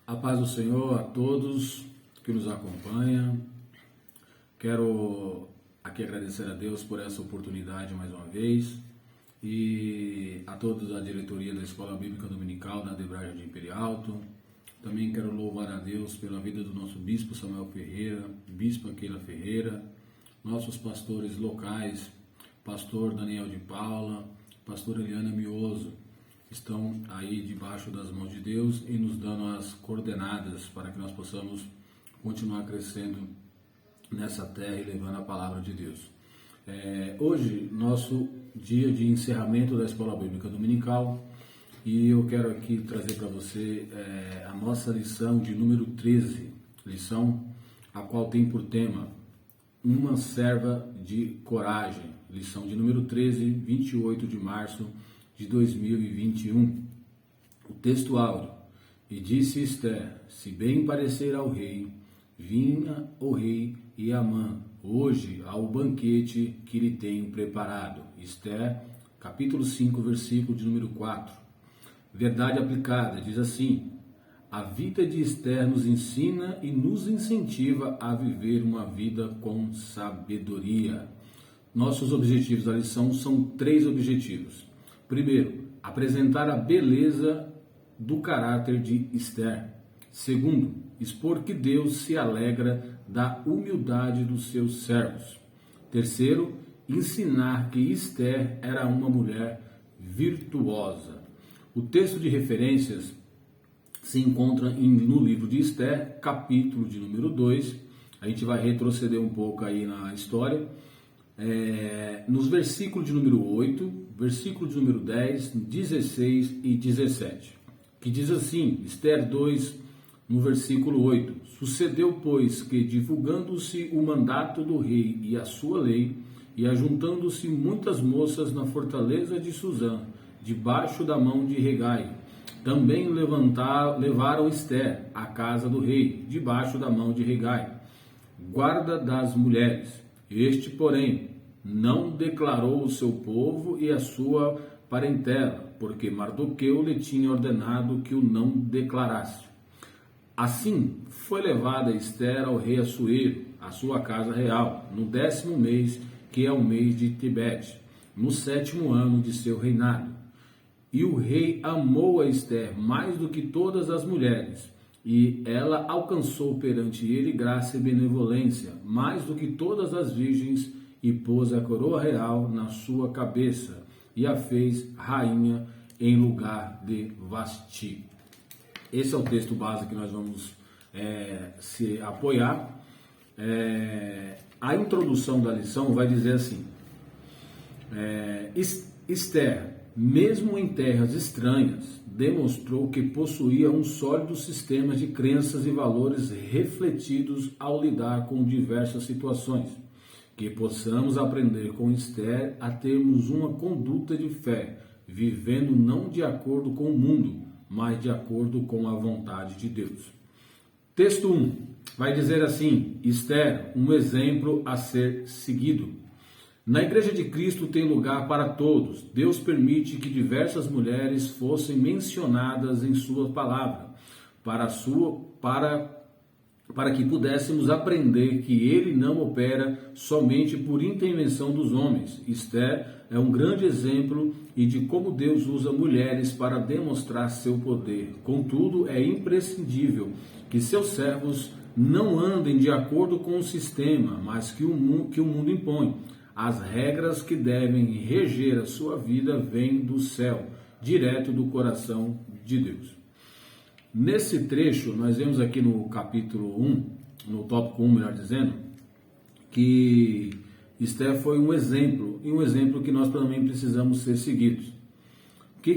A paz do Senhor a todos que nos acompanham. Quero aqui agradecer a Deus por essa oportunidade mais uma vez e a todos da diretoria da Escola Bíblica Dominical da Adebraja de Imperial Alto. Também quero louvar a Deus pela vida do nosso bispo Samuel Ferreira, bispa Keila Ferreira, nossos pastores locais, pastor Daniel de Paula, pastor Eliana Mioso, estão aí debaixo das mãos de Deus e nos dando as coordenadas para que nós possamos continuar crescendo nessa terra e levando a palavra de Deus. Hoje, nosso dia de encerramento da Escola Bíblica Dominical, e eu quero aqui trazer para você a nossa lição de número 13, lição a qual tem por tema Uma Serva de Coragem, lição de número 13, 28 de março de 2021. O texto áureo: E disse Esther, se bem parecer ao rei, vinha o rei e Amã hoje ao banquete que lhe tenho preparado. Esther, capítulo 5, versículo de número 4. Verdade aplicada, diz assim: a vida de Esther nos ensina e nos incentiva a viver uma vida com sabedoria. Nossos objetivos da lição são 3 objetivos. Primeiro, apresentar a beleza do caráter de Esther. Segundo, expor que Deus se alegra da humildade dos seus servos. Terceiro, ensinar que Esther era uma mulher virtuosa. O texto de referências se encontra no livro de Esther, capítulo de número 2. A gente vai retroceder um pouco aí na história. Nos versículos de número 8, versículo de número 10, 16 e 17, que diz assim, Esther 2, no versículo 8: Sucedeu, pois, que divulgando-se o mandato do rei e a sua lei, e ajuntando-se muitas moças na fortaleza de Suzã, debaixo da mão de Hegai, também levaram Esther à casa do rei, debaixo da mão de Hegai, guarda das mulheres. Este, porém, não declarou o seu povo e a sua parentela, porque Mardoqueu lhe tinha ordenado que o não declarasse. Assim, foi levada Esther ao rei Assuero, à sua casa real, no 10º mês, que é o mês de Tebete, no 7º ano de seu reinado. E o rei amou a Esther mais do que todas as mulheres, e ela alcançou perante ele graça e benevolência, mais do que todas as virgens, e pôs a coroa real na sua cabeça, e a fez rainha em lugar de Vasti. Esse é o texto base que nós vamos se apoiar. A introdução da lição vai dizer assim: Esther, mesmo em terras estranhas, demonstrou que possuía um sólido sistema de crenças e valores refletidos ao lidar com diversas situações. Que possamos aprender com Esther a termos uma conduta de fé, vivendo não de acordo com o mundo, mas de acordo com a vontade de Deus. Texto 1 vai dizer assim: Esther, um exemplo a ser seguido. Na Igreja de Cristo tem lugar para todos. Deus permite que diversas mulheres fossem mencionadas em sua palavra, para que pudéssemos aprender que ele não opera somente por intervenção dos homens. Esther é um grande exemplo e de como Deus usa mulheres para demonstrar seu poder. Contudo, é imprescindível que seus servos não andem de acordo com o sistema, mas que o mundo impõe. As regras que devem reger a sua vida vêm do céu, direto do coração de Deus. Nesse trecho, nós vemos aqui no capítulo 1, no tópico 1, melhor dizendo, que Esther foi um exemplo, e um exemplo que nós também precisamos ser seguidos. O que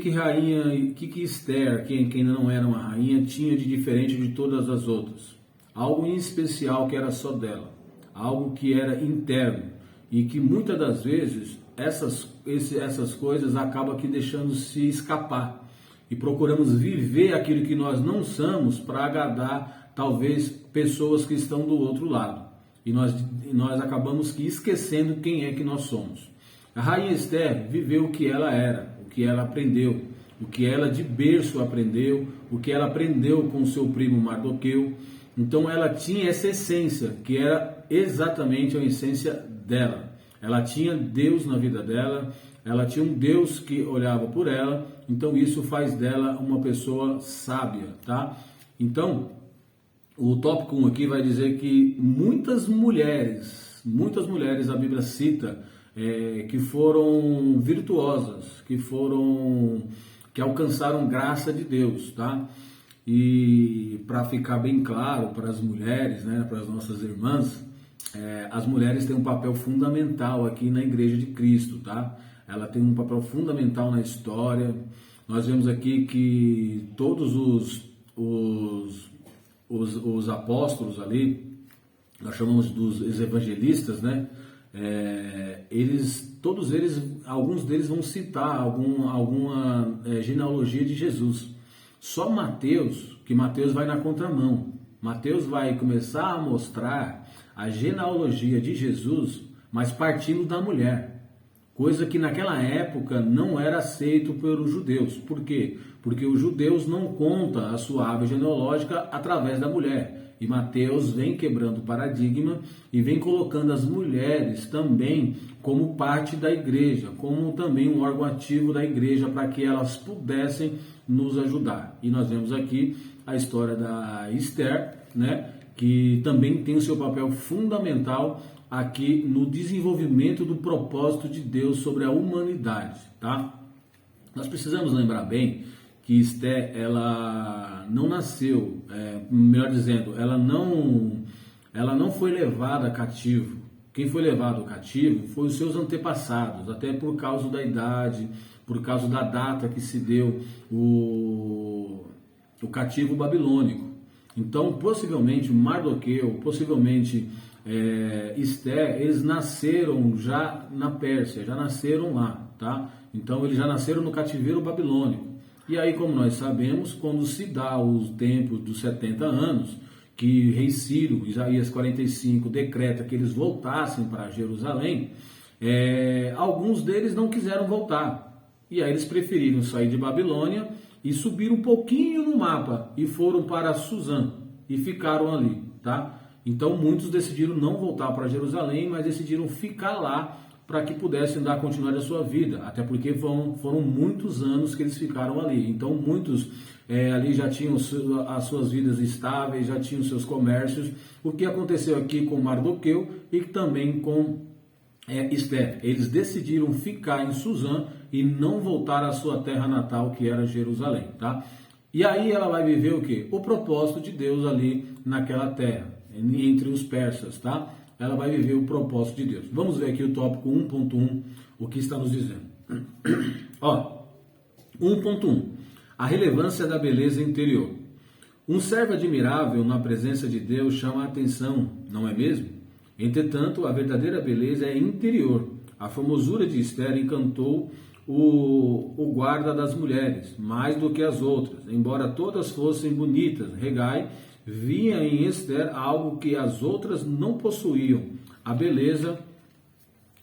Esther, que ainda não era uma rainha, tinha de diferente de todas as outras? Algo em especial que era só dela, algo que era interno, e que muitas das vezes essas coisas acabam aqui deixando se escapar e procuramos viver aquilo que nós não somos para agradar talvez pessoas que estão do outro lado, e nós acabamos que esquecendo quem é que nós somos. A rainha Esther viveu o que ela era, o que ela aprendeu, o que ela de berço aprendeu, o que ela aprendeu com seu primo Mardoqueu. Então ela tinha essa essência, que era exatamente a essência dela. Ela tinha Deus na vida dela, ela tinha um Deus que olhava por ela, então isso faz dela uma pessoa sábia, tá? Então, o tópico 1 aqui vai dizer que muitas mulheres a Bíblia cita que foram virtuosas, que alcançaram graça de Deus, tá? E para ficar bem claro para as mulheres, né, para as nossas irmãs, as mulheres têm um papel fundamental aqui na Igreja de Cristo, tá? Ela tem um papel fundamental na história. Nós vemos aqui que todos os apóstolos ali, nós chamamos dos evangelistas, né? Todos eles, alguns deles vão citar alguma genealogia de Jesus. Só Mateus, que Mateus vai na contramão. Mateus vai começar a mostrar a genealogia de Jesus, mas partindo da mulher. Coisa que naquela época não era aceito pelos judeus. Por quê? Porque os judeus não contam a sua árvore genealógica através da mulher. E Mateus vem quebrando o paradigma e vem colocando as mulheres também como parte da igreja, como também um órgão ativo da igreja para que elas pudessem nos ajudar. E nós vemos aqui a história da Esther, né, que também tem o seu papel fundamental aqui no desenvolvimento do propósito de Deus sobre a humanidade, tá? Nós precisamos lembrar bem que Esther, ela não nasceu, melhor dizendo, ela não foi levada cativo. Quem foi levado cativo foi os seus antepassados, até por causa da idade, por causa da data que se deu o cativo babilônico. Então, possivelmente Mardoqueu, possivelmente Esther, eles nasceram já na Pérsia, já nasceram lá, tá? Então, eles já nasceram no cativeiro babilônico. E aí, como nós sabemos, quando se dá o tempo dos 70 anos, que rei Ciro, Isaías 45, decreta que eles voltassem para Jerusalém, alguns deles não quiseram voltar. E aí eles preferiram sair de Babilônia e subir um pouquinho no mapa e foram para Suzã e ficaram ali, tá? Então muitos decidiram não voltar para Jerusalém, mas decidiram ficar lá para que pudessem dar continuidade à sua vida, até porque foram muitos anos que eles ficaram ali. Então muitos ali já tinham as suas vidas estáveis, já tinham seus comércios. O que aconteceu aqui com Mardoqueu e também com Esther? Eles decidiram ficar em Suzã e não voltar à sua terra natal, que era Jerusalém, tá? E aí ela vai viver o quê? O propósito de Deus ali naquela terra, entre os persas, tá? Ela vai viver o propósito de Deus. Vamos ver aqui o tópico 1.1, o que está nos dizendo. Ó, 1.1. A relevância da beleza interior. Um servo admirável na presença de Deus chama a atenção, não é mesmo? Entretanto, a verdadeira beleza é interior. A formosura de Esther encantou o guarda das mulheres, mais do que as outras. Embora todas fossem bonitas, Hegai via em Esther algo que as outras não possuíam, a beleza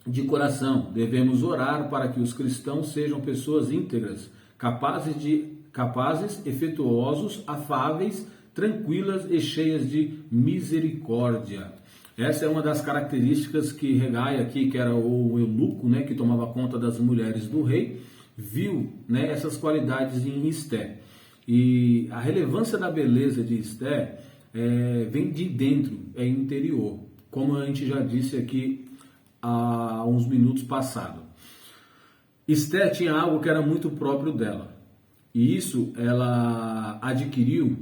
de coração. Devemos orar para que os cristãos sejam pessoas íntegras, capazes, efetuosos, afáveis, tranquilas e cheias de misericórdia. Essa é uma das características que Hegai aqui, que era o eunuco, né, que tomava conta das mulheres do rei, viu, né, essas qualidades em Esther. E a relevância da beleza de Esther vem de dentro, é interior, como a gente já disse aqui há uns minutos passados. Esther tinha algo que era muito próprio dela, e isso ela adquiriu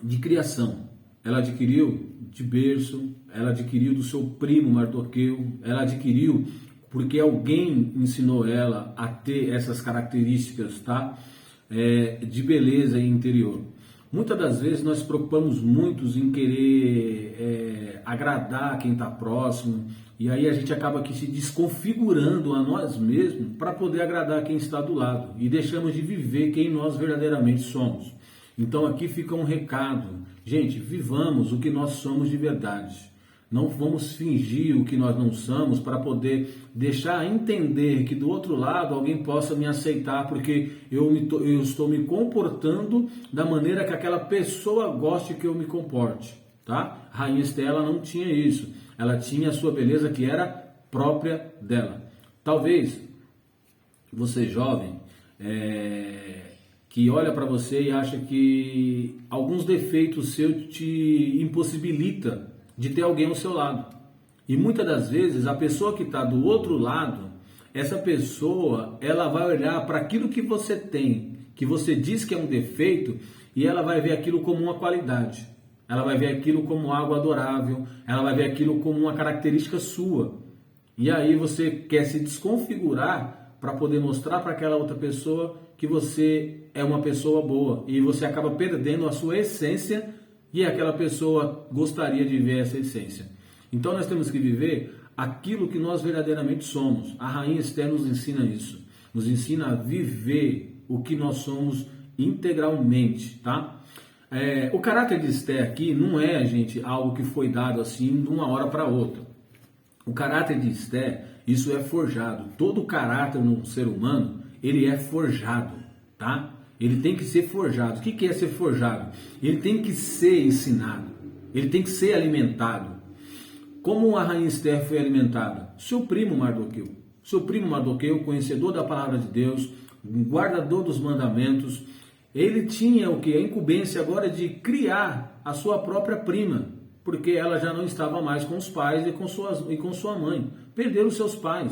de criação, ela adquiriu de berço, ela adquiriu do seu primo Mardoqueu, ela adquiriu porque alguém ensinou ela a ter essas características, tá? De beleza interior. Muitas das vezes nós nos preocupamos muito em querer agradar quem está próximo, e aí a gente acaba aqui se desconfigurando a nós mesmos para poder agradar quem está do lado, e deixamos de viver quem nós verdadeiramente somos. Então aqui fica um recado, gente, vivamos o que nós somos de verdade. Não vamos fingir o que nós não somos para poder deixar entender que do outro lado alguém possa me aceitar porque eu estou me comportando da maneira que aquela pessoa goste que eu me comporte, tá? A Rainha Esther, ela não tinha isso. Ela tinha a sua beleza que era própria dela. Talvez você jovem que olha para você e acha que alguns defeitos seus te impossibilita de ter alguém ao seu lado. E muitas das vezes a pessoa que está do outro lado, essa pessoa, ela vai olhar para aquilo que você tem, que você diz que é um defeito, e ela vai ver aquilo como uma qualidade. Ela vai ver aquilo como algo adorável, ela vai ver aquilo como uma característica sua. E aí você quer se desconfigurar para poder mostrar para aquela outra pessoa que você é uma pessoa boa. E você acaba perdendo a sua essência e aquela pessoa gostaria de ver essa essência. Então nós temos que viver aquilo que nós verdadeiramente somos. A Rainha Esther nos ensina isso. Nos ensina a viver o que nós somos integralmente, tá? O caráter de Esther aqui não é, gente, algo que foi dado assim de uma hora para outra. O caráter de Esther, isso é forjado. Todo caráter no ser humano, ele é forjado, tá? Ele tem que ser forjado. O que é ser forjado? Ele tem que ser ensinado. Ele tem que ser alimentado. Como a Rainha Esther foi alimentada? Seu primo Mardoqueu. Seu primo Mardoqueu, conhecedor da palavra de Deus, guardador dos mandamentos, ele tinha o que? A incumbência agora de criar a sua própria prima, porque ela já não estava mais com os pais e com sua mãe. Perderam seus pais.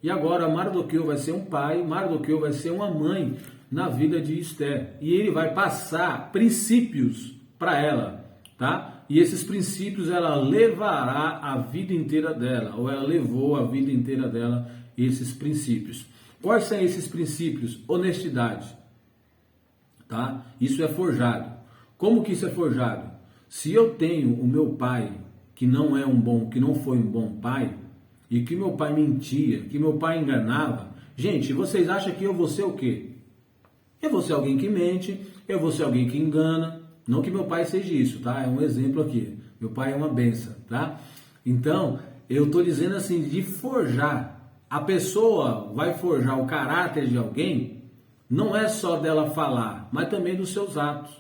E agora Mardoqueu vai ser um pai, Mardoqueu vai ser uma mãe na vida de Esther. E ele vai passar princípios para ela, tá? E esses princípios ela levará a vida inteira dela, ou ela levou a vida inteira dela esses princípios. Quais são esses princípios? Honestidade, tá? Isso é forjado. Como que isso é forjado? Se eu tenho o meu pai que não foi um bom pai, e que meu pai mentia, que meu pai enganava, gente, vocês acham que eu vou ser o quê? Eu vou ser alguém que mente, eu vou ser alguém que engana. Não que meu pai seja isso, tá? É um exemplo aqui. Meu pai é uma benção, tá? Então, eu estou dizendo assim, de forjar. A pessoa vai forjar o caráter de alguém, não é só dela falar, mas também dos seus atos.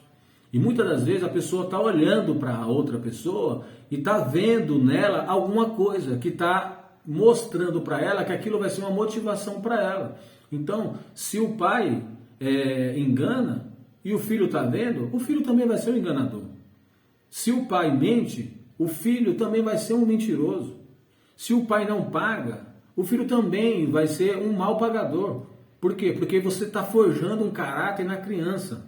E muitas das vezes a pessoa está olhando para a outra pessoa e está vendo nela alguma coisa que está mostrando para ela que aquilo vai ser uma motivação para ela. Então, se o pai engana e o filho está vendo, o filho também vai ser um enganador. Se o pai mente, o filho também vai ser um mentiroso. Se o pai não paga, o filho também vai ser um mau pagador. Por quê? Porque você está forjando um caráter na criança.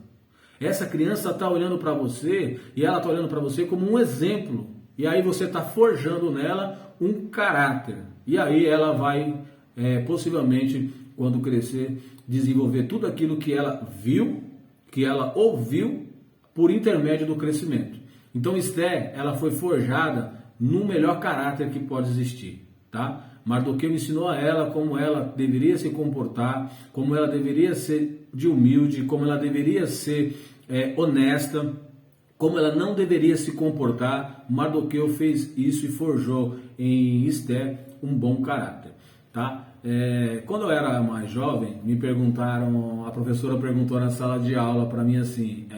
Essa criança está olhando para você e ela está olhando para você como um exemplo. E aí você está forjando nela um caráter. E aí ela vai, possivelmente, quando crescer, desenvolver tudo aquilo que ela viu, que ela ouviu por intermédio do crescimento. Então Esther, ela foi forjada no melhor caráter que pode existir, tá? Mardoqueu ensinou a ela como ela deveria se comportar, como ela deveria ser de humilde, como ela deveria ser honesta, como ela não deveria se comportar. Mardoqueu fez isso e forjou em Esther um bom caráter, tá? Quando eu era mais jovem, a professora perguntou na sala de aula para mim assim,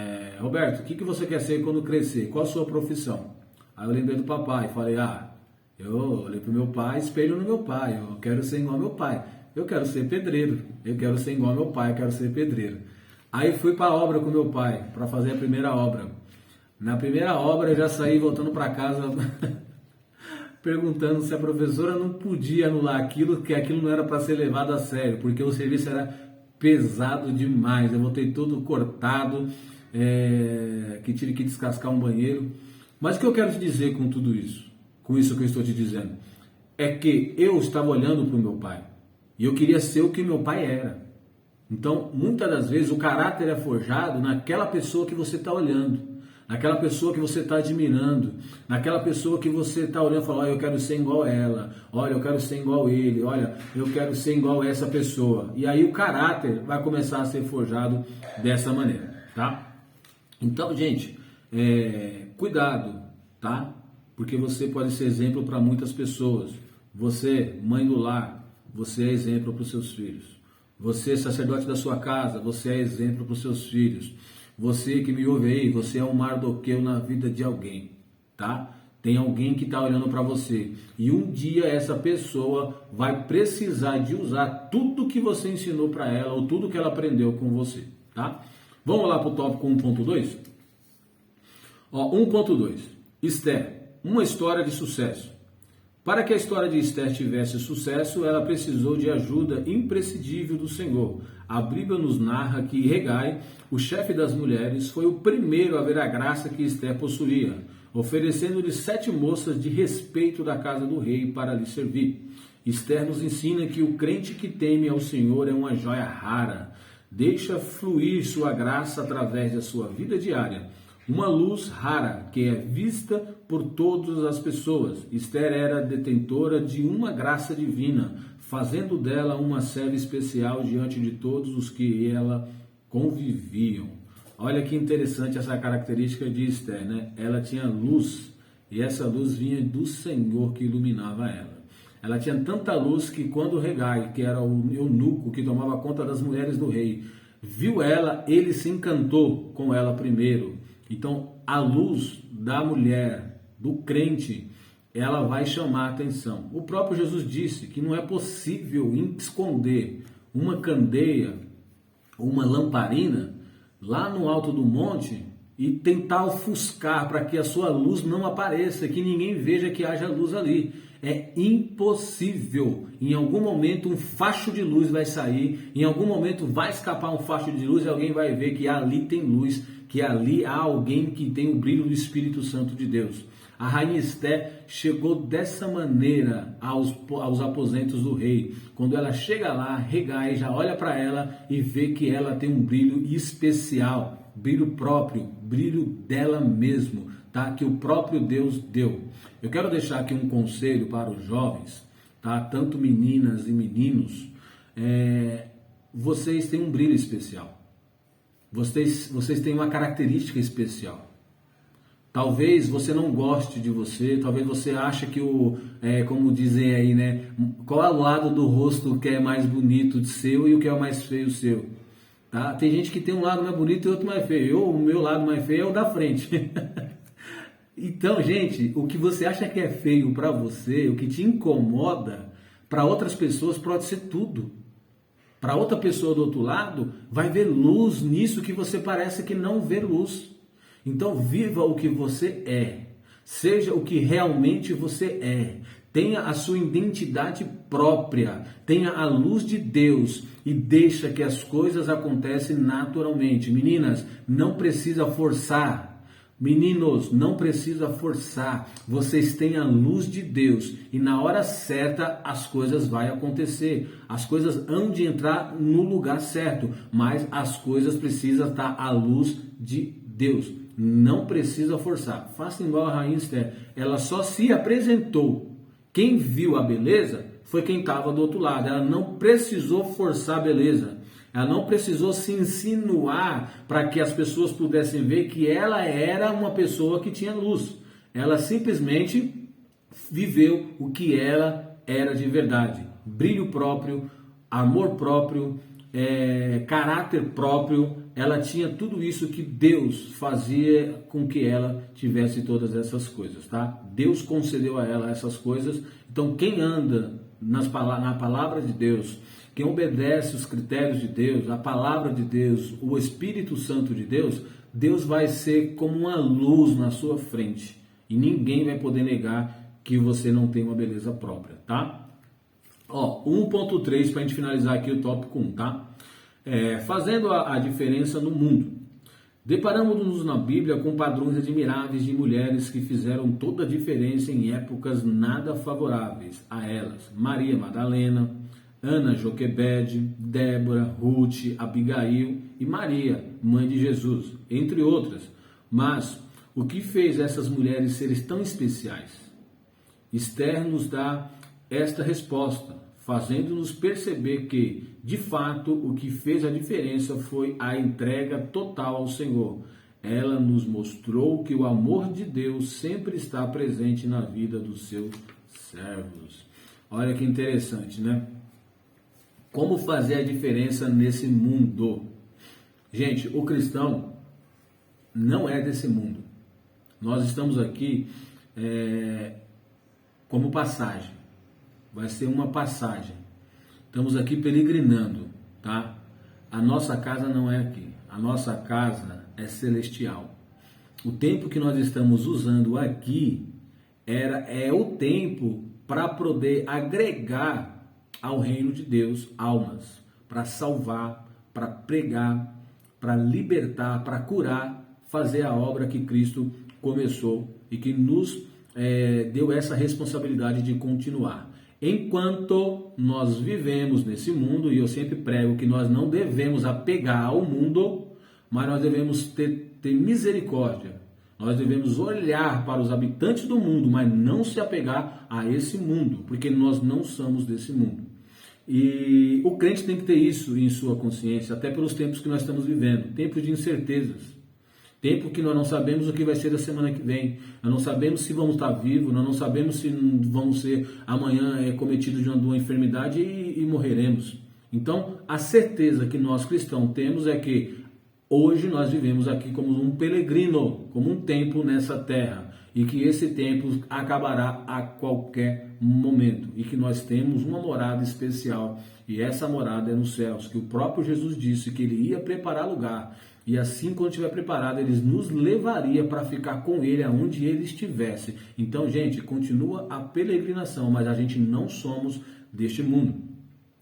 Roberto, o que você quer ser quando crescer? Qual a sua profissão? Aí eu lembrei do papai e falei, eu olhei para o meu pai, espelho no meu pai, eu quero ser igual ao meu pai, eu quero ser pedreiro, eu quero ser igual ao meu pai, eu quero ser pedreiro. Aí fui para a obra com meu pai, para fazer a primeira obra. Na primeira obra eu já saí voltando para casa perguntando se a professora não podia anular aquilo, que aquilo não era para ser levado a sério, porque o serviço era pesado demais, eu voltei todo cortado, que tive que descascar um banheiro. Mas o que eu quero te dizer com tudo isso? Com isso que eu estou te dizendo, é que eu estava olhando para o meu pai e eu queria ser o que meu pai era. Então, muitas das vezes, o caráter é forjado naquela pessoa que você está olhando, naquela pessoa que você está admirando, naquela pessoa que você está olhando e fala, olha, eu quero ser igual a ela, olha, eu quero ser igual a ele, olha, eu quero ser igual a essa pessoa. E aí o caráter vai começar a ser forjado dessa maneira, tá? Então, gente, cuidado, tá? porque você pode ser exemplo para muitas pessoas. Você, mãe do lar, você é exemplo para os seus filhos. Você, sacerdote da sua casa, você é exemplo para os seus filhos. Você que me ouve aí, você é um Mardoqueu na vida de alguém, tá? Tem alguém que está olhando para você. E um dia essa pessoa vai precisar de usar tudo que você ensinou para ela, ou tudo que ela aprendeu com você, tá? Vamos lá para o tópico 1.2? 1.2. Esther, uma história de sucesso. Para que a história de Esther tivesse sucesso, ela precisou de ajuda imprescindível do Senhor. A Bíblia nos narra que Hegai, o chefe das mulheres, foi o primeiro a ver a graça que Esther possuía, oferecendo-lhe 7 moças de respeito da casa do rei para lhe servir. Esther nos ensina que o crente que teme ao Senhor é uma joia rara. Deixa fluir sua graça através da sua vida diária. Uma luz rara que é vista por todas as pessoas. Esther era detentora de uma graça divina, fazendo dela uma serva especial diante de todos os que ela conviviam. Olha que interessante essa característica de Esther, né? Ela tinha luz, e essa luz vinha do Senhor que iluminava ela. Ela tinha tanta luz que quando Hegai, que era o eunuco que tomava conta das mulheres do rei, viu ela, ele se encantou com ela primeiro. Então, a luz da mulher, do crente, ela vai chamar a atenção. O próprio Jesus disse que não é possível esconder uma candeia, uma lamparina, lá no alto do monte e tentar ofuscar para que a sua luz não apareça, que ninguém veja que haja luz ali. É impossível. Em algum momento um facho de luz vai sair, em algum momento vai escapar um facho de luz e alguém vai ver que ali tem luz, que ali há alguém que tem o brilho do Espírito Santo de Deus. A rainha Esther chegou dessa maneira aos aposentos do rei. Quando ela chega lá, Hegai já olha para ela e vê que ela tem um brilho especial, brilho próprio, brilho dela mesmo, tá? Que o próprio Deus deu. Eu quero deixar aqui um conselho para os jovens, tá? Tanto meninas e meninos, vocês têm um brilho especial. Vocês têm uma característica especial. Talvez você não goste de você, talvez você ache que como dizem aí, né? Qual é o lado do rosto que é mais bonito de seu e o que é o mais feio seu? Tá? Tem gente que tem um lado mais bonito e outro mais feio. O meu lado mais feio é o da frente. Então, gente, o que você acha que é feio para você, o que te incomoda, para outras pessoas pode ser tudo. Para outra pessoa do outro lado, vai ver luz nisso que você parece que não vê luz. Então, viva o que você é. Seja o que realmente você é. Tenha a sua identidade própria. Tenha a luz de Deus e deixa que as coisas acontecem naturalmente. Meninas, não precisa forçar. Meninos, não precisa forçar. Vocês têm a luz de Deus e na hora certa as coisas vão acontecer. As coisas hão de entrar no lugar certo, mas as coisas precisam estar à luz de Deus. Não precisa forçar. Faça igual a rainha Esther. Ela só se apresentou. Quem viu a beleza foi quem estava do outro lado. Ela não precisou forçar a beleza. Ela não precisou se insinuar para que as pessoas pudessem ver que ela era uma pessoa que tinha luz. Ela simplesmente viveu o que ela era de verdade. Brilho próprio, amor próprio, caráter próprio. Ela tinha tudo isso que Deus fazia com que ela tivesse todas essas coisas, tá? Deus concedeu a ela essas coisas. Então, quem anda na palavra de Deus, quem obedece os critérios de Deus, a palavra de Deus, o Espírito Santo de Deus, Deus vai ser como uma luz na sua frente. E ninguém vai poder negar que você não tem uma beleza própria, tá? 1.3 para a gente finalizar aqui o tópico 1, tá? Fazendo a diferença no mundo. Deparamos-nos na Bíblia com padrões admiráveis de mulheres que fizeram toda a diferença em épocas nada favoráveis a elas. Maria Madalena, Ana Joquebede, Débora, Ruth, Abigail e Maria, mãe de Jesus, entre outras. Mas o que fez essas mulheres serem tão especiais? Esther nos dá esta resposta, fazendo-nos perceber que, de fato, o que fez a diferença foi a entrega total ao Senhor. ela nos mostrou que o amor de Deus sempre está presente na vida dos seus servos. Olha que interessante, né? Como fazer a diferença nesse mundo? Gente, o cristão não é desse mundo. Nós estamos aqui como passagem. Vai ser uma passagem. Estamos aqui peregrinando, tá? A nossa casa não é aqui. A nossa casa é celestial. O tempo que nós estamos usando aqui é o tempo para poder agregar ao reino de Deus almas, para salvar, para pregar, para libertar, para curar, fazer a obra que Cristo começou e que nos deu essa responsabilidade de continuar. Enquanto nós vivemos nesse mundo, e eu sempre prego que nós não devemos apegar ao mundo, mas nós devemos ter misericórdia. Nós devemos olhar para os habitantes do mundo, mas não se apegar a esse mundo, porque nós não somos desse mundo. E o crente tem que ter isso em sua consciência, até pelos tempos que nós estamos vivendo, tempos de incertezas. Tempo que nós não sabemos o que vai ser da semana que vem. Nós não sabemos se vamos estar vivos, nós não sabemos se vamos ser amanhã cometidos de uma enfermidade e morreremos. Então, a certeza que nós cristãos temos é que hoje nós vivemos aqui como um peregrino, como um tempo nessa terra. E que esse tempo acabará a qualquer momento. E que nós temos uma morada especial. E essa morada é nos céus. Que o próprio Jesus disse que ele ia preparar lugar. E assim, quando estiver preparado, ele nos levaria para ficar com ele aonde ele estivesse. Então, gente, continua a peregrinação, mas a gente não somos deste mundo.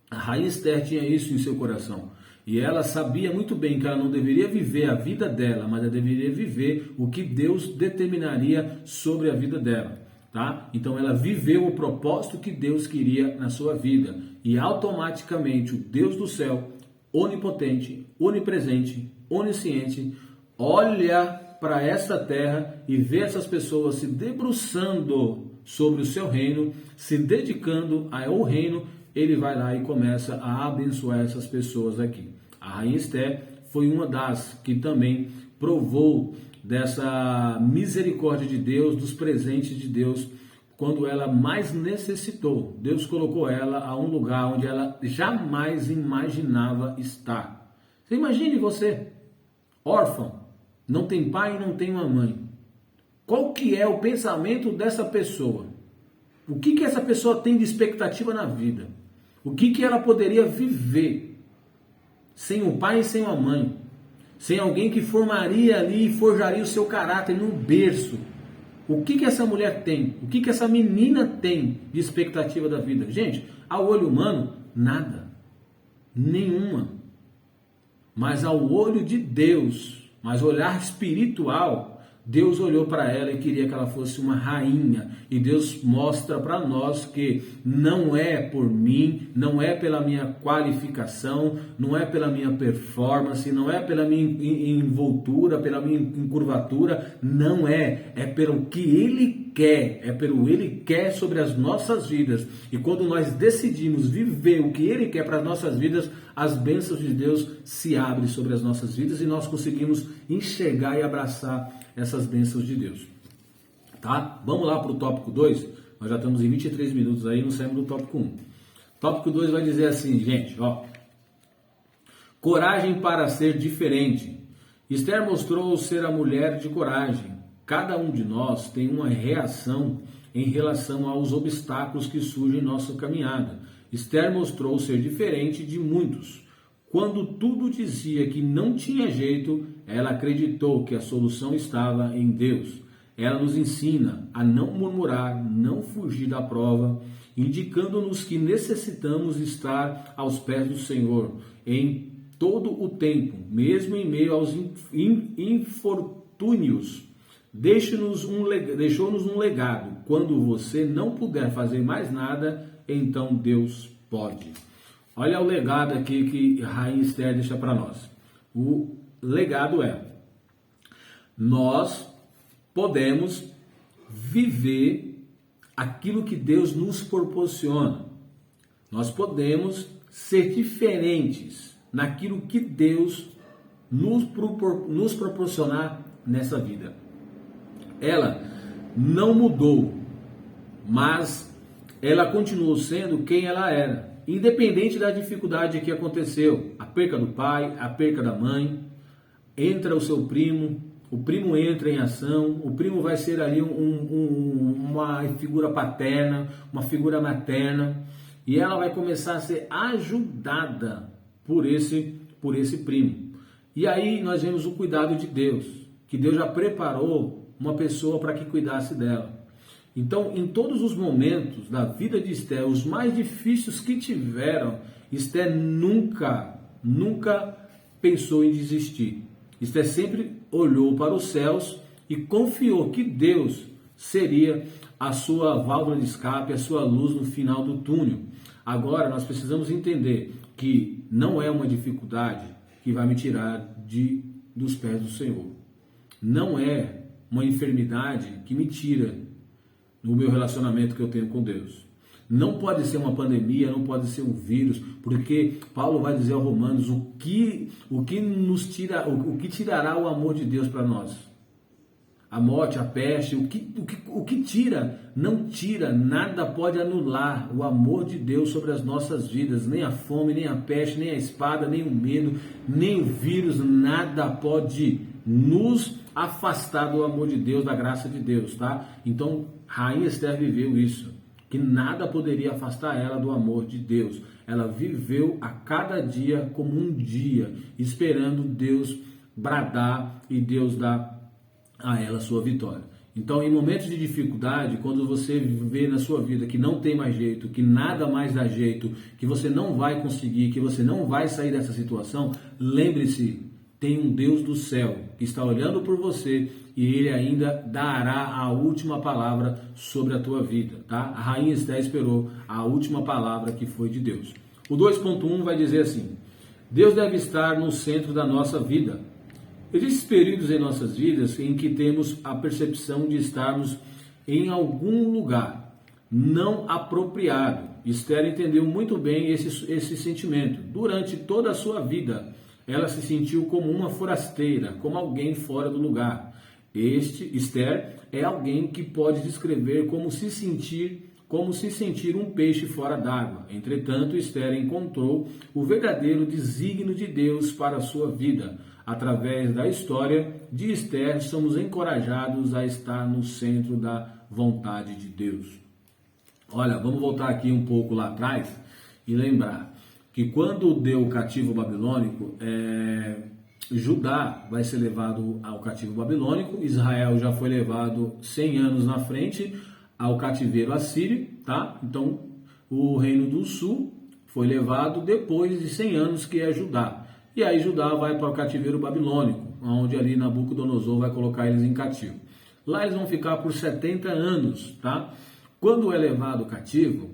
A Rainha Esther tinha isso em seu coração. E ela sabia muito bem que ela não deveria viver a vida dela, mas ela deveria viver o que Deus determinaria sobre a vida dela. Tá? Então ela viveu o propósito que Deus queria na sua vida. E automaticamente o Deus do céu, onipotente, onipresente, onisciente, olha para essa terra e vê essas pessoas se debruçando sobre o seu reino, se dedicando ao reino. Ele vai lá e começa a abençoar essas pessoas aqui. A Rainha Esther foi uma das que também provou dessa misericórdia de Deus, dos presentes de Deus, quando ela mais necessitou. Deus colocou ela a um lugar onde ela jamais imaginava estar. Você imagine você, órfão, não tem pai e não tem uma mãe. Qual que é o pensamento dessa pessoa? O que essa pessoa tem de expectativa na vida? O que ela poderia viver sem um pai e sem uma mãe? Sem alguém que formaria ali e forjaria o seu caráter no berço? O que essa mulher tem? O que essa menina tem de expectativa da vida? Gente, ao olho humano, nada. Nenhuma. Mas ao olho de Deus, mas olhar espiritual, Deus olhou para ela e queria que ela fosse uma rainha. E Deus mostra para nós que não é por mim, não é pela minha qualificação, não é pela minha performance, não é pela minha envoltura, pela minha encurvatura, não é. É pelo que Ele quer, é pelo Ele quer sobre as nossas vidas. E quando nós decidimos viver o que Ele quer para as nossas vidas, as bênçãos de Deus se abrem sobre as nossas vidas e nós conseguimos enxergar e abraçar essas bênçãos de Deus. Tá? Vamos lá para o tópico 2. Nós já estamos em 23 minutos aí, não saímos do tópico 1. Tópico 2 vai dizer assim, gente, ó. Coragem para ser diferente. Esther mostrou ser a mulher de coragem. Cada um de nós tem uma reação em relação aos obstáculos que surgem em nossa caminhada. Esther mostrou ser diferente de muitos. Quando tudo dizia que não tinha jeito, ela acreditou que a solução estava em Deus. Ela nos ensina a não murmurar, não fugir da prova, indicando-nos que necessitamos estar aos pés do Senhor em todo o tempo, mesmo em meio aos infortúnios. Deixou-nos um legado. Quando você não puder fazer mais nada, então Deus pode. Olha o legado aqui que a Rainha Esther deixa para nós. O legado é: nós podemos viver aquilo que Deus nos proporciona. Nós podemos ser diferentes naquilo que Deus nos proporcionar nessa vida. Ela não mudou, mas ela continuou sendo quem ela era, independente da dificuldade que aconteceu, a perca do pai, a perca da mãe, entra o seu primo, o primo entra em ação, o primo vai ser ali uma figura paterna, uma figura materna, e ela vai começar a ser ajudada por esse primo. E aí nós vemos o cuidado de Deus, que Deus já preparou uma pessoa para que cuidasse dela. Então, em todos os momentos da vida de Esther, os mais difíceis que tiveram, Esther nunca pensou em desistir. Esther sempre olhou para os céus e confiou que Deus seria a sua válvula de escape, a sua luz no final do túnel. Agora, nós precisamos entender que não é uma dificuldade que vai me tirar dos pés do Senhor. Não é uma enfermidade que me tira no meu relacionamento que eu tenho com Deus. Não pode ser uma pandemia, não pode ser um vírus, porque Paulo vai dizer aos Romanos o que tirará o amor de Deus para nós. A morte, a peste, o que tira, não tira, nada pode anular o amor de Deus sobre as nossas vidas, nem a fome, nem a peste, nem a espada, nem o medo, nem o vírus, nada pode nos afastar do amor de Deus, da graça de Deus, tá? Então, Rainha Esther viveu isso, que nada poderia afastar ela do amor de Deus. Ela viveu a cada dia como um dia, esperando Deus bradar e Deus dar a ela a sua vitória. Então, em momentos de dificuldade, quando você vê na sua vida que não tem mais jeito, que nada mais dá jeito, que você não vai conseguir, que você não vai sair dessa situação, lembre-se, tem um Deus do céu que está olhando por você e Ele ainda dará a última palavra sobre a tua vida, tá? A Rainha Esther esperou a última palavra que foi de Deus. O 2.1 vai dizer assim: Deus deve estar no centro da nossa vida. Existem períodos em nossas vidas em que temos a percepção de estarmos em algum lugar não apropriado. Esther entendeu muito bem esse sentimento. Durante toda a sua vida, ela se sentiu como uma forasteira, como alguém fora do lugar. Esther é alguém que pode descrever como se sentir um peixe fora d'água. Entretanto, Esther encontrou o verdadeiro desígnio de Deus para a sua vida. Através da história de Esther, somos encorajados a estar no centro da vontade de Deus. Olha, vamos voltar aqui um pouco lá atrás e lembrar que quando deu o cativo babilônico, Judá vai ser levado ao cativo babilônico, Israel já foi levado 100 anos na frente ao cativeiro assírio, tá? Então, o reino do sul foi levado depois de 100 anos, que é Judá. E aí Judá vai para o cativeiro babilônico, onde ali Nabucodonosor vai colocar eles em cativo. Lá eles vão ficar por 70 anos, tá? Quando é levado cativo,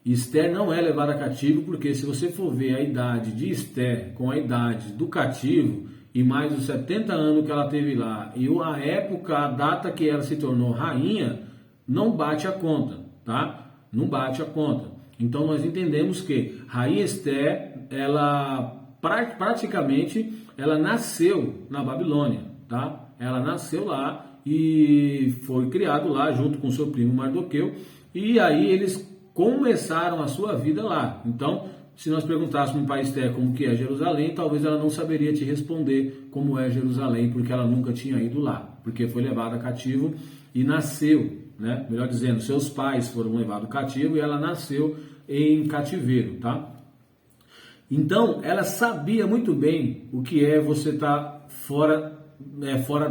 Esther não é levada cativo, porque se você for ver a idade de Esther com a idade do cativo, e mais os 70 anos que ela teve lá, e a época, a data que ela se tornou rainha, não bate a conta, tá? Não bate a conta. Então nós entendemos que Rainha Esther, ela praticamente, ela nasceu na Babilônia, tá? Ela nasceu lá e foi criado lá junto com seu primo Mardoqueu, e aí eles começaram a sua vida lá. Então, se nós perguntássemos para Esther como que é Jerusalém, talvez ela não saberia te responder como é Jerusalém, porque ela nunca tinha ido lá, porque foi levada cativo e nasceu, né? Melhor dizendo, seus pais foram levados cativo e ela nasceu em cativeiro, tá? Então, ela sabia muito bem o que é você estar fora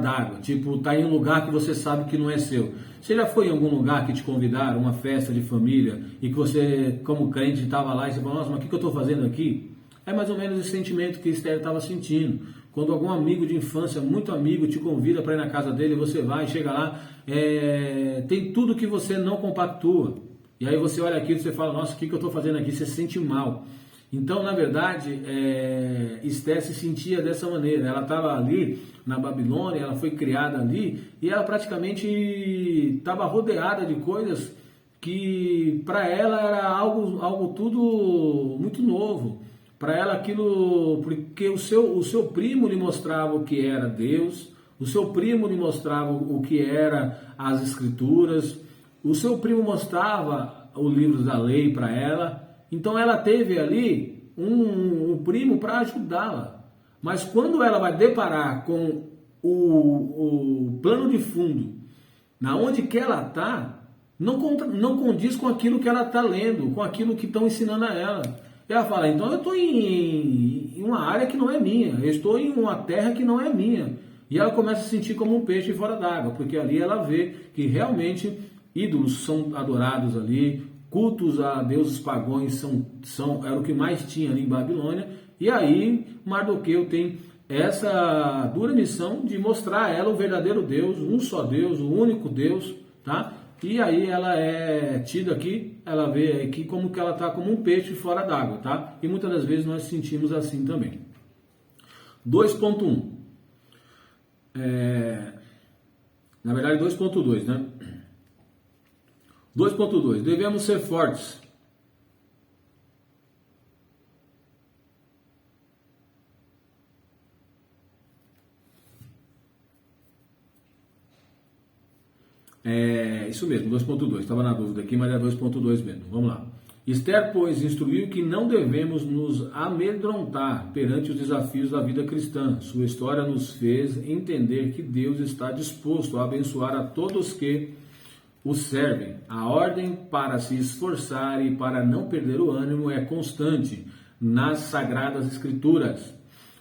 d'água, tipo, estar em um lugar que você sabe que não é seu. Você já foi em algum lugar que te convidaram, uma festa de família, e que você, como crente, estava lá e você falou, nossa, mas o que eu estou fazendo aqui? É mais ou menos esse sentimento que Esther estava sentindo. Quando algum amigo de infância, muito amigo, te convida para ir na casa dele, você vai, chega lá, tem tudo que você não compactua. E aí você olha aquilo e você fala, nossa, o que eu estou fazendo aqui? Você se sente mal. Então, na verdade, Esther se sentia dessa maneira. Ela estava ali na Babilônia, ela foi criada ali e ela praticamente estava rodeada de coisas que para ela era algo tudo muito novo. Para ela aquilo porque o seu primo lhe mostrava o que era Deus, o seu primo lhe mostrava o que era as Escrituras, o seu primo mostrava os livros da lei para ela, então ela teve ali um primo para ajudá-la. Mas quando ela vai deparar com o plano de fundo, na onde que ela está, não condiz com aquilo que ela está lendo, com aquilo que estão ensinando a ela. E ela fala, então eu estou em uma área que não é minha, eu estou em uma terra que não é minha. E ela começa a se sentir como um peixe fora d'água, porque ali ela vê que realmente ídolos são adorados ali, cultos a deuses pagões era o que mais tinha ali em Babilônia. E aí Mardoqueu tem essa dura missão de mostrar a ela o verdadeiro Deus, um só Deus, o único Deus, tá? E aí ela é tida aqui, ela vê aqui como que ela está como um peixe fora d'água, tá? E muitas das vezes nós sentimos assim também. 2.1. Na verdade 2.2, né? 2.2. Devemos ser fortes. Isso mesmo, 2.2. Estava na dúvida aqui, mas é 2.2 mesmo. Vamos lá. Esther, pois, instruiu que não devemos nos amedrontar perante os desafios da vida cristã. Sua história nos fez entender que Deus está disposto a abençoar a todos que o servem. A ordem para se esforçar e para não perder o ânimo é constante nas Sagradas Escrituras.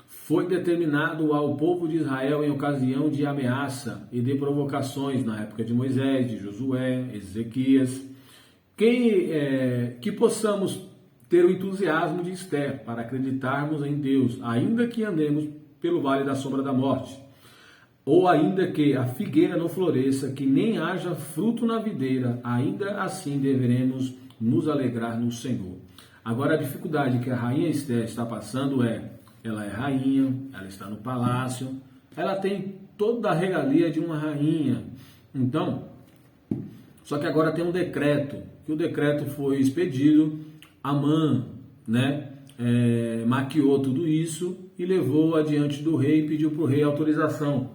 Foi determinado ao povo de Israel em ocasião de ameaça e de provocações na época de Moisés, de Josué, Ezequias, que possamos ter o entusiasmo de Esther para acreditarmos em Deus, ainda que andemos pelo vale da sombra da morte, ou ainda que a figueira não floresça, que nem haja fruto na videira, ainda assim deveremos nos alegrar no Senhor. Agora a dificuldade que a rainha Esther está passando ela é rainha, ela está no palácio, ela tem toda a regalia de uma rainha. Então, só que agora tem um decreto, que o decreto foi expedido, Amã, maquiou tudo isso e levou adiante do rei e pediu para o rei autorização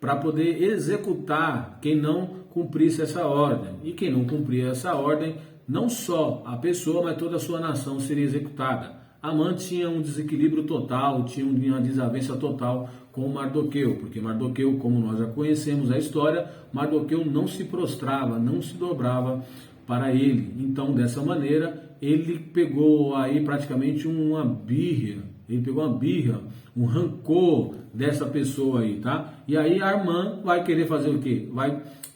para poder executar quem não cumprisse essa ordem. E quem não cumpria essa ordem, não só a pessoa, mas toda a sua nação seria executada. Amã tinha um desequilíbrio total, tinha uma desavença total com Mardoqueu, porque Mardoqueu, como nós já conhecemos a história, Mardoqueu não se prostrava, não se dobrava para ele. Então, dessa maneira, ele pegou aí praticamente uma birra, um rancor dessa pessoa aí, tá? E aí Amã vai querer fazer o quê?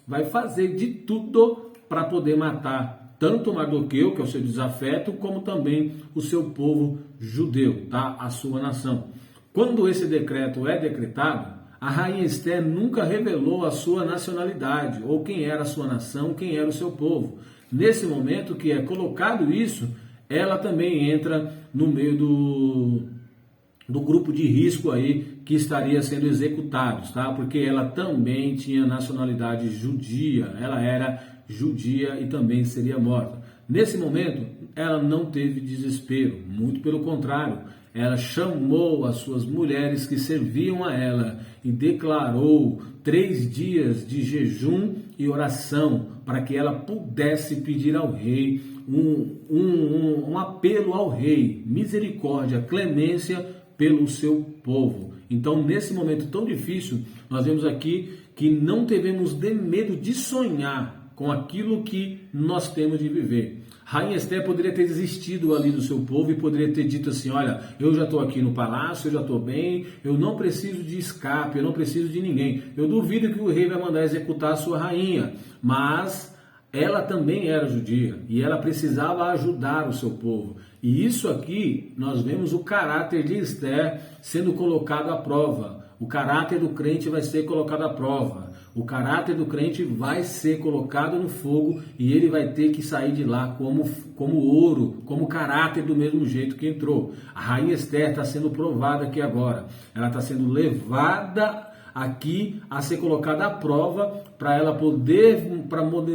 Vai fazer de tudo para poder matar tanto Mardoqueu, que é o seu desafeto, como também o seu povo judeu, tá? A sua nação. Quando esse decreto é decretado, a rainha Esther nunca revelou a sua nacionalidade, ou quem era a sua nação, quem era o seu povo. Nesse momento que é colocado isso, ela também entra no meio do grupo de risco aí que estaria sendo executados, tá? Porque ela também tinha nacionalidade judia, ela era judia e também seria morta. Nesse momento, ela não teve desespero, muito pelo contrário, ela chamou as suas mulheres que serviam a ela e declarou 3 dias de jejum e oração para que ela pudesse pedir ao rei um apelo ao rei, misericórdia, clemência pelo seu povo. Então, nesse momento tão difícil, nós vemos aqui que não devemos ter medo de sonhar com aquilo que nós temos de viver. Rainha Esther poderia ter desistido ali do seu povo e poderia ter dito assim, olha, eu já estou aqui no palácio, eu já estou bem, eu não preciso de escape, eu não preciso de ninguém. Eu duvido que o rei vai mandar executar a sua rainha, mas ela também era judia e ela precisava ajudar o seu povo. E isso aqui, nós vemos o caráter de Esther sendo colocado à prova. O caráter do crente vai ser colocado à prova. O caráter do crente vai ser colocado no fogo e ele vai ter que sair de lá como ouro, como caráter do mesmo jeito que entrou. A rainha Esther está sendo provada aqui agora. Ela está sendo levada aqui a ser colocada à prova para ela poder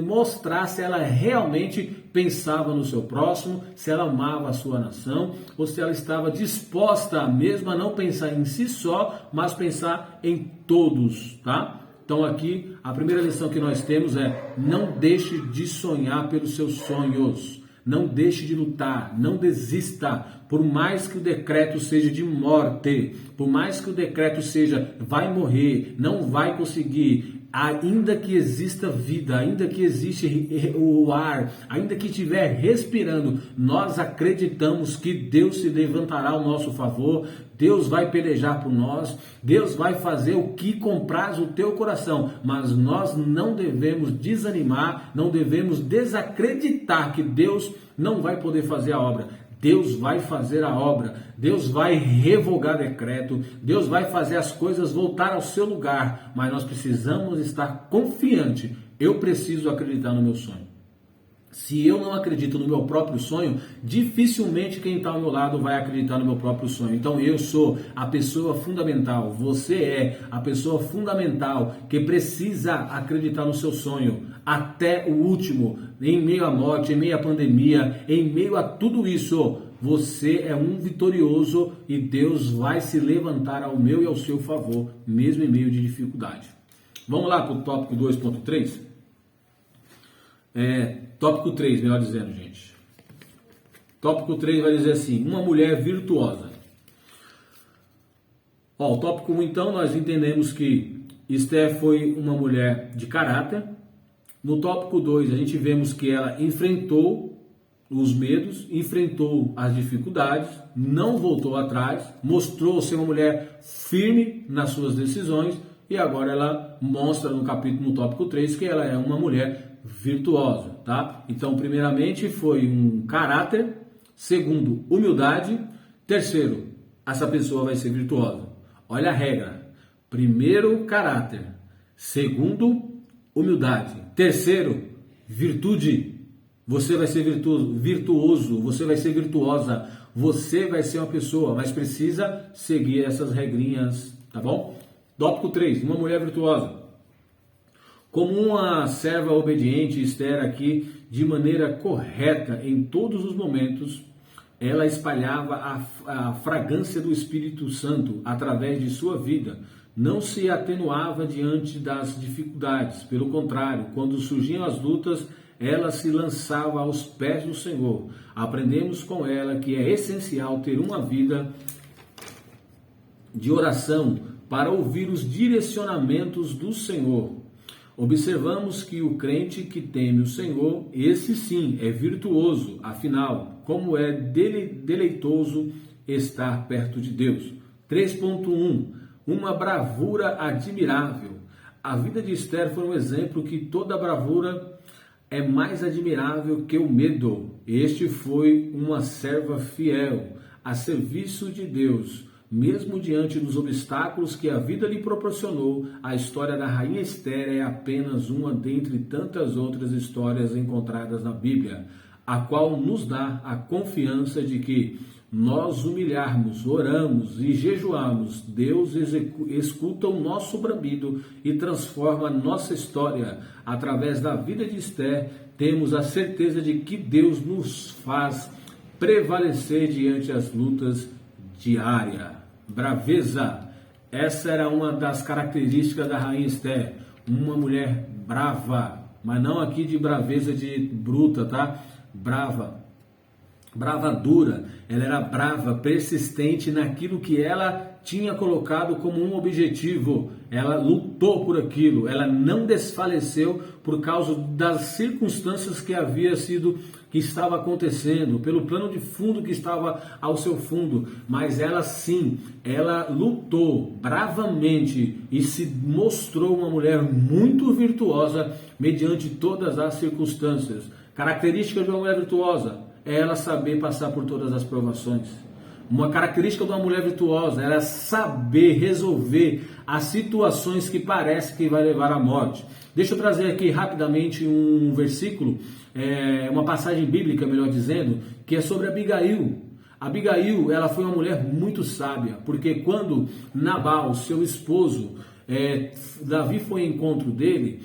mostrar se ela realmente pensava no seu próximo, se ela amava a sua nação, ou se ela estava disposta mesmo a não pensar em si só, mas pensar em todos, tá? Então aqui a primeira lição que nós temos é: não deixe de sonhar pelos seus sonhos, não deixe de lutar, não desista, por mais que o decreto seja de morte, por mais que o decreto seja vai morrer, não vai conseguir, ainda que exista vida, ainda que existe o ar, ainda que estiver respirando, nós acreditamos que Deus se levantará ao nosso favor, Deus vai pelejar por nós, Deus vai fazer o que compraz o teu coração, mas nós não devemos desanimar, não devemos desacreditar que Deus não vai poder fazer a obra. Deus vai fazer a obra, Deus vai revogar decreto, Deus vai fazer as coisas voltar ao seu lugar, mas nós precisamos estar confiante. Eu preciso acreditar no meu sonho. Se eu não acredito no meu próprio sonho, dificilmente quem está ao meu lado vai acreditar no meu próprio sonho. Então eu sou a pessoa fundamental, você é a pessoa fundamental que precisa acreditar no seu sonho até o último, em meio à morte, em meio à pandemia, em meio a tudo isso. Você é um vitorioso e Deus vai se levantar ao meu e ao seu favor, mesmo em meio de dificuldade. Vamos lá para o tópico 2.3? Tópico 3, melhor dizendo, gente. Tópico 3 vai dizer assim: uma mulher virtuosa. O tópico 1, então, nós entendemos que Esther foi uma mulher de caráter. No tópico 2, a gente vemos que ela enfrentou os medos, enfrentou as dificuldades, não voltou atrás, mostrou ser uma mulher firme nas suas decisões, e agora ela mostra no tópico 3 que ela é uma mulher virtuosa, tá? Então, primeiramente foi um caráter, segundo, humildade, terceiro, essa pessoa vai ser virtuosa. Olha a regra: primeiro, caráter, segundo, humildade, terceiro, virtude. Você vai ser virtuoso, você vai ser virtuosa, você vai ser uma pessoa, mas precisa seguir essas regrinhas, tá bom? Tópico 3, uma mulher virtuosa. Como uma serva obediente, Esther aqui, de maneira correta em todos os momentos, ela espalhava a fragrância do Espírito Santo através de sua vida. Não se atenuava diante das dificuldades. Pelo contrário, quando surgiam as lutas, ela se lançava aos pés do Senhor. Aprendemos com ela que é essencial ter uma vida de oração para ouvir os direcionamentos do Senhor. Observamos que o crente que teme o Senhor, esse sim é virtuoso, afinal, como é deleitoso estar perto de Deus. 3.1, uma bravura admirável. A vida de Esther foi um exemplo que toda bravura é mais admirável que o medo. Este foi uma serva fiel, a serviço de Deus. Mesmo diante dos obstáculos que a vida lhe proporcionou, a história da rainha Esther é apenas uma dentre tantas outras histórias encontradas na Bíblia, a qual nos dá a confiança de que nós humilharmos, oramos e jejuarmos, Deus escuta o nosso bramido e transforma a nossa história. Através da vida de Esther, temos a certeza de que Deus nos faz prevalecer diante das lutas diárias. Braveza, essa era uma das características da rainha Esther, uma mulher brava, mas não aqui de braveza de bruta, tá? Bravadura, ela era brava, persistente naquilo que ela tinha colocado como um objetivo, ela lutou por aquilo, ela não desfaleceu por causa das circunstâncias que estava acontecendo, pelo plano de fundo que estava ao seu fundo, mas ela sim, ela lutou bravamente e se mostrou uma mulher muito virtuosa mediante todas as circunstâncias. Característica de uma mulher virtuosa é ela saber passar por todas as provações. Uma característica de uma mulher virtuosa é saber resolver as situações que parece que vai levar à morte. Deixa eu trazer aqui rapidamente um versículo, uma passagem bíblica, melhor dizendo, que é sobre Abigail. Abigail, ela foi uma mulher muito sábia, porque quando Nabal, seu esposo, Davi foi ao encontro dele,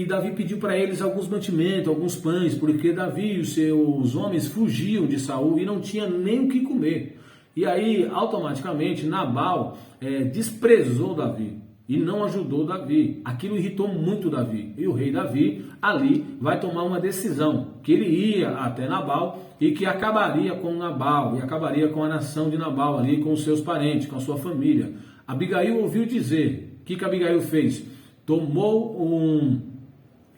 Davi pediu para eles alguns mantimentos, alguns pães, porque Davi e os seus homens fugiam de Saul e não tinha nem o que comer. E aí, automaticamente, Nabal desprezou Davi e não ajudou Davi. Aquilo irritou muito Davi. E o rei Davi ali vai tomar uma decisão, que ele ia até Nabal e que acabaria com Nabal, e acabaria com a nação de Nabal ali, com os seus parentes, com a sua família. Abigail ouviu dizer, o que Abigail fez? Tomou um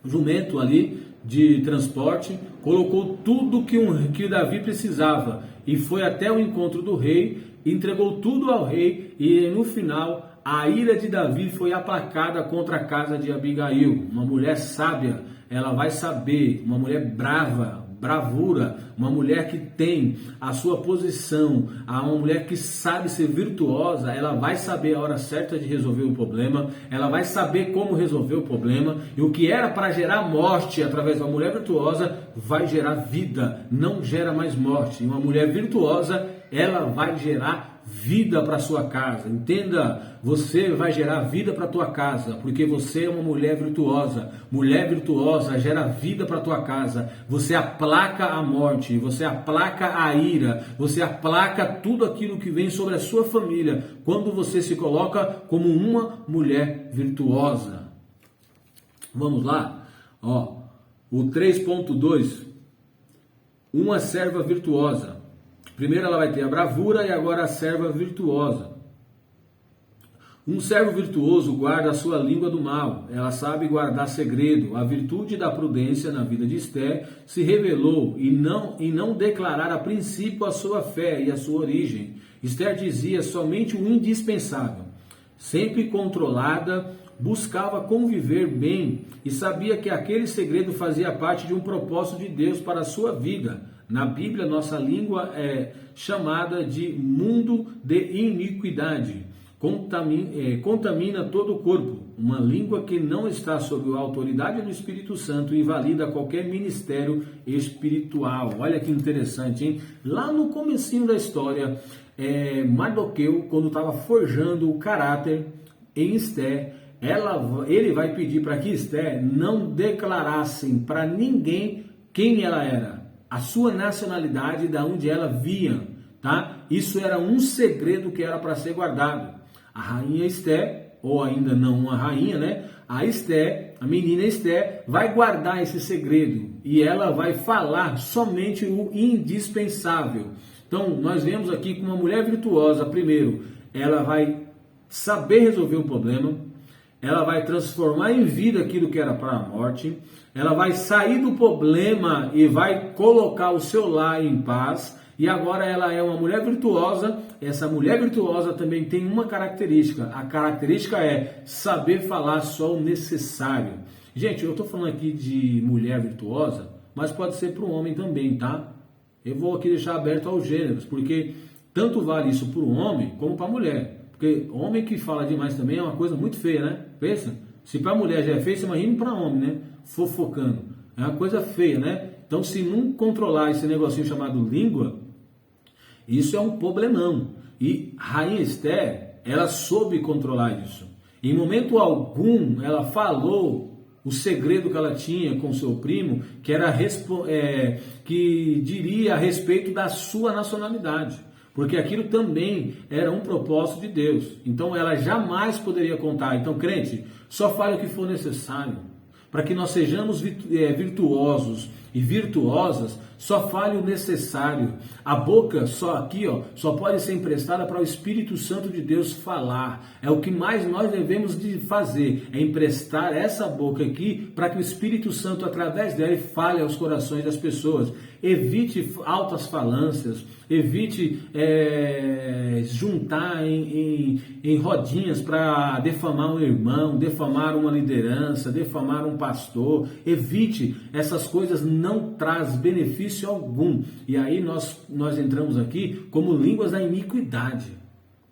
jumento ali de transporte, colocou tudo que Davi precisava e foi até o encontro do rei, entregou tudo ao rei e no final a ira de Davi foi aplacada contra a casa de Abigail, uma mulher sábia. Ela vai saber, uma mulher bravura, uma mulher que tem a sua posição, uma mulher que sabe ser virtuosa. Ela vai saber a hora certa de resolver o problema, ela vai saber como resolver o problema, e o que era para gerar morte através de uma mulher virtuosa vai gerar vida, não gera mais morte. E uma mulher virtuosa, ela vai gerar vida para sua casa. Entenda, você vai gerar vida para tua casa, porque você é uma mulher virtuosa. Mulher virtuosa gera vida para tua casa. Você aplaca a morte, você aplaca a ira, você aplaca tudo aquilo que vem sobre a sua família, quando você se coloca como uma mulher virtuosa. Vamos lá? O 3.2, uma serva virtuosa. Primeiro ela vai ter a bravura e agora a serva virtuosa. Um servo virtuoso guarda a sua língua do mal. Ela sabe guardar segredo. A virtude da prudência na vida de Esté se revelou e não declarar a princípio a sua fé e a sua origem. Esté dizia somente o indispensável. Sempre controlada, buscava conviver bem e sabia que aquele segredo fazia parte de um propósito de Deus para a sua vida. Na Bíblia, nossa língua é chamada de mundo de iniquidade. Contamina todo o corpo. Uma língua que não está sob a autoridade do Espírito Santo invalida qualquer ministério espiritual. Olha que interessante, hein? Lá no comecinho da história, Mardoqueu, quando estava forjando o caráter em Esté, ele vai pedir para que Esté não declarassem para ninguém quem ela era, a sua nacionalidade, da onde ela vinha, tá? Isso era um segredo que era para ser guardado. A rainha Esté, ou ainda não uma rainha, né? A Esté, a menina Esté, vai guardar esse segredo e ela vai falar somente o indispensável. Então, nós vemos aqui que uma mulher virtuosa, primeiro, ela vai saber resolver o problema, ela vai transformar em vida aquilo que era para a morte, ela vai sair do problema e vai colocar o seu lar em paz, e agora ela é uma mulher virtuosa. Essa mulher virtuosa também tem uma característica, a característica é saber falar só o necessário. Gente, eu estou falando aqui de mulher virtuosa, mas pode ser para o homem também, tá? Eu vou aqui deixar aberto aos gêneros, porque tanto vale isso para o homem como para a mulher. Porque homem que fala demais também é uma coisa muito feia, né? Pensa, se para a mulher já é feio, você imagina para homem, né? Fofocando. É uma coisa feia, né? Então, se não controlar esse negocinho chamado língua, isso é um problemão. E Rainha Esté, ela soube controlar isso. Em momento algum, ela falou o segredo que ela tinha com seu primo, que era que diria a respeito da sua nacionalidade. Porque aquilo também era um propósito de Deus. Então ela jamais poderia contar. Então, crente, só fale o que for necessário. Para que nós sejamos virtuosos e virtuosas, só fale o necessário. A boca só pode ser emprestada para o Espírito Santo de Deus falar. É o que mais nós devemos de fazer, é emprestar essa boca aqui para que o Espírito Santo, através dela, fale aos corações das pessoas. Evite altas falâncias, evite juntar em rodinhas para defamar um irmão, defamar uma liderança, defamar um pastor. Evite essas coisas, não traz benefício algum. E aí nós entramos aqui como línguas da iniquidade,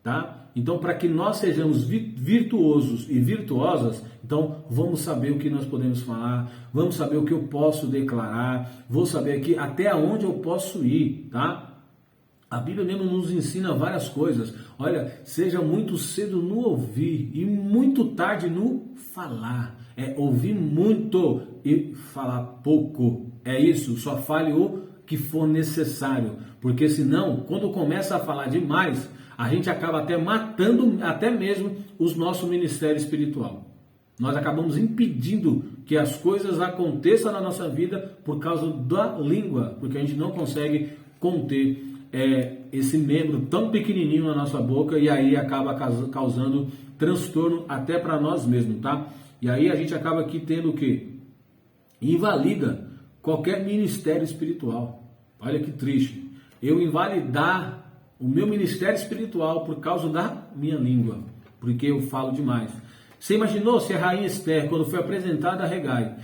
tá? Então, para que nós sejamos virtuosos e virtuosas, então vamos saber o que nós podemos falar, vamos saber o que eu posso declarar, vou saber aqui até onde eu posso ir, tá? A Bíblia mesmo nos ensina várias coisas. Olha, seja muito cedo no ouvir e muito tarde no falar. É ouvir muito e falar pouco. É isso, só fale o que for necessário. Porque senão, quando começa a falar demais, a gente acaba até matando até mesmo o nosso ministério espiritual. Nós acabamos impedindo que as coisas aconteçam na nossa vida por causa da língua, porque a gente não consegue conter esse membro tão pequenininho na nossa boca e aí acaba causando transtorno até para nós mesmos, tá? E aí a gente acaba aqui tendo o quê? Invalida qualquer ministério espiritual. Olha que triste. Eu invalidar o meu ministério espiritual por causa da minha língua, porque eu falo demais. Você imaginou se a rainha Esther, quando foi apresentada a Hegai,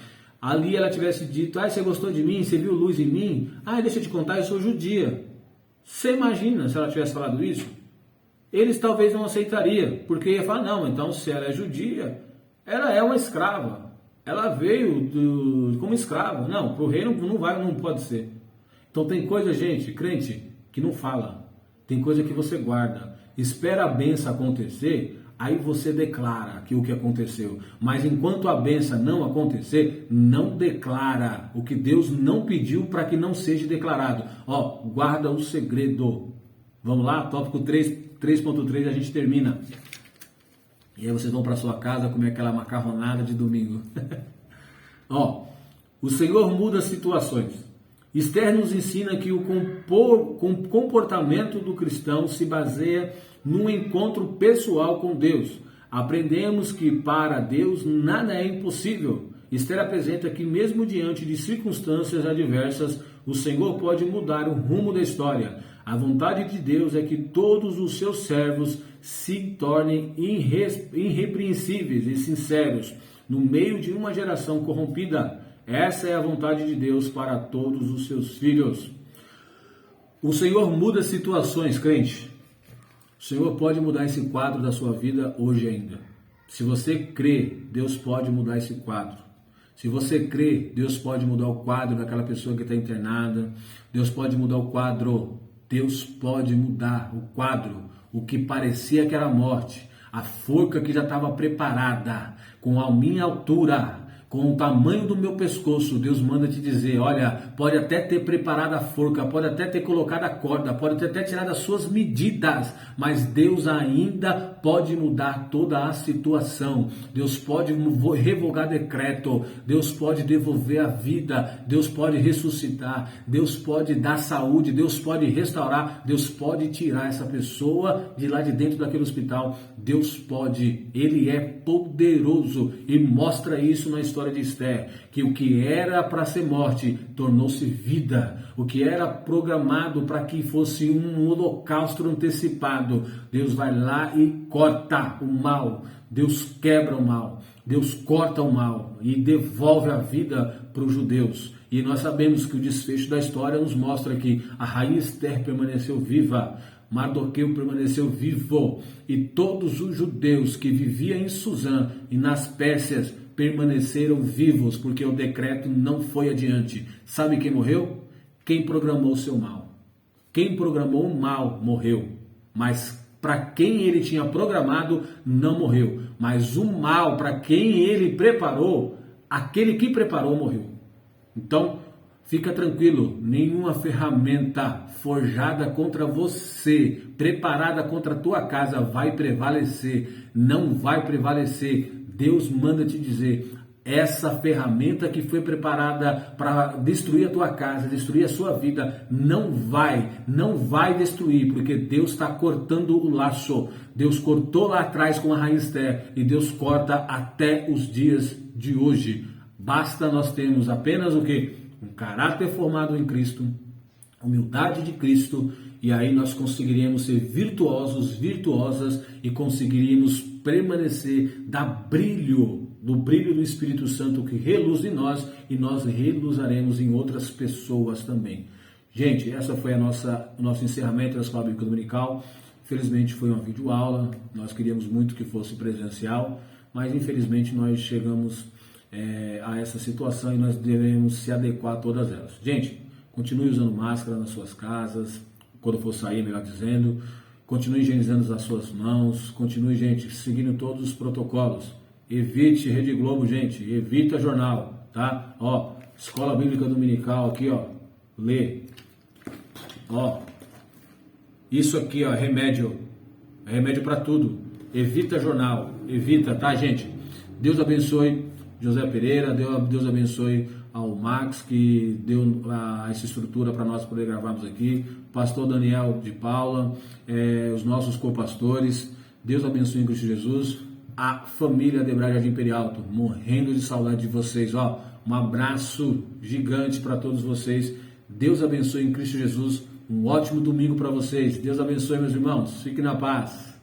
ali ela tivesse dito, você gostou de mim, você viu luz em mim? Deixa eu te contar, eu sou judia. Você imagina se ela tivesse falado isso? Eles talvez não aceitariam, porque ia falar, não, então se ela é judia, ela é uma escrava. Ela veio como escrava. Não, para o reino não pode ser. Então tem coisa, gente, crente, que não fala. Tem coisa que você guarda. Espera a bênção acontecer, aí você declara o que aconteceu. Mas enquanto a bênção não acontecer, não declara o que Deus não pediu para que não seja declarado. Guarda o segredo. Vamos lá, tópico 3.3, a gente termina. E aí vocês vão para sua casa comer aquela macarronada de domingo. O Senhor muda situações. Esther nos ensina que o comportamento do cristão se baseia num encontro pessoal com Deus. Aprendemos que para Deus nada é impossível. Esther apresenta que mesmo diante de circunstâncias adversas, o Senhor pode mudar o rumo da história. A vontade de Deus é que todos os seus servos se tornem irrepreensíveis e sinceros no meio de uma geração corrompida. Essa é a vontade de Deus para todos os seus filhos. O Senhor muda situações, crente. O Senhor pode mudar esse quadro da sua vida hoje ainda. Se você crê, Deus pode mudar esse quadro. Se você crê, Deus pode mudar o quadro daquela pessoa que está internada. Deus pode mudar o quadro. Deus pode mudar o quadro. O que parecia que era morte. A forca que já estava preparada, com a minha altura, com o tamanho do meu pescoço, Deus manda te dizer, olha, pode até ter preparado a forca, pode até ter colocado a corda, pode até tirado as suas medidas, mas Deus ainda pode mudar toda a situação. Deus pode revogar decreto, Deus pode devolver a vida, Deus pode ressuscitar, Deus pode dar saúde, Deus pode restaurar, Deus pode tirar essa pessoa de lá de dentro daquele hospital. Deus pode, Ele é poderoso e mostra isso na história de Esther, que o que era para ser morte tornou-se vida, o que era programado para que fosse um holocausto antecipado, Deus vai lá e corta o mal, Deus quebra o mal, Deus corta o mal e devolve a vida para os judeus. E nós sabemos que o desfecho da história nos mostra que a rainha Esther permaneceu viva, Mardoqueu permaneceu vivo e todos os judeus que viviam em Suzã e nas Pérsias permaneceram vivos, porque o decreto não foi adiante. Sabe quem morreu? Quem programou o seu mal. Quem programou o mal morreu, mas para quem ele tinha programado não morreu. Mas o mal, para quem ele preparou, aquele que preparou morreu. Então, fica tranquilo, nenhuma ferramenta forjada contra você, preparada contra a tua casa vai prevalecer, não vai prevalecer. Deus manda te dizer, essa ferramenta que foi preparada para destruir a tua casa, destruir a sua vida, não vai destruir, porque Deus está cortando o laço. Deus cortou lá atrás com a rainha Esther e Deus corta até os dias de hoje. Basta nós termos apenas o quê? Um caráter formado em Cristo, humildade de Cristo, e aí nós conseguiríamos ser virtuosos, virtuosas e conseguiríamos permanecer do brilho do Espírito Santo que reluz em nós e nós reluzaremos em outras pessoas também. Gente, essa foi o nosso encerramento da Escola Bíblica Dominical. Infelizmente foi uma videoaula, nós queríamos muito que fosse presencial, mas infelizmente nós chegamos a essa situação e nós devemos se adequar a todas elas. Gente, continue usando máscara nas suas casas, quando for sair, melhor dizendo, Continue higienizando as suas mãos, continue, gente, seguindo todos os protocolos. Evite Rede Globo, gente, evita jornal, tá? Ó, Escola Bíblica Dominical aqui, ó, lê. Ó, isso aqui, ó, é remédio para tudo. Evita jornal, evita, tá, gente? Deus abençoe José Pereira, Deus abençoe ao Max, que deu essa estrutura para nós poder gravarmos aqui, pastor Daniel de Paula, os nossos copastores, Deus abençoe em Cristo Jesus, a família Debrage Jardim Imperial, tô morrendo de saudade de vocês, ó, um abraço gigante para todos vocês, Deus abençoe em Cristo Jesus, um ótimo domingo para vocês, Deus abençoe meus irmãos, fiquem na paz.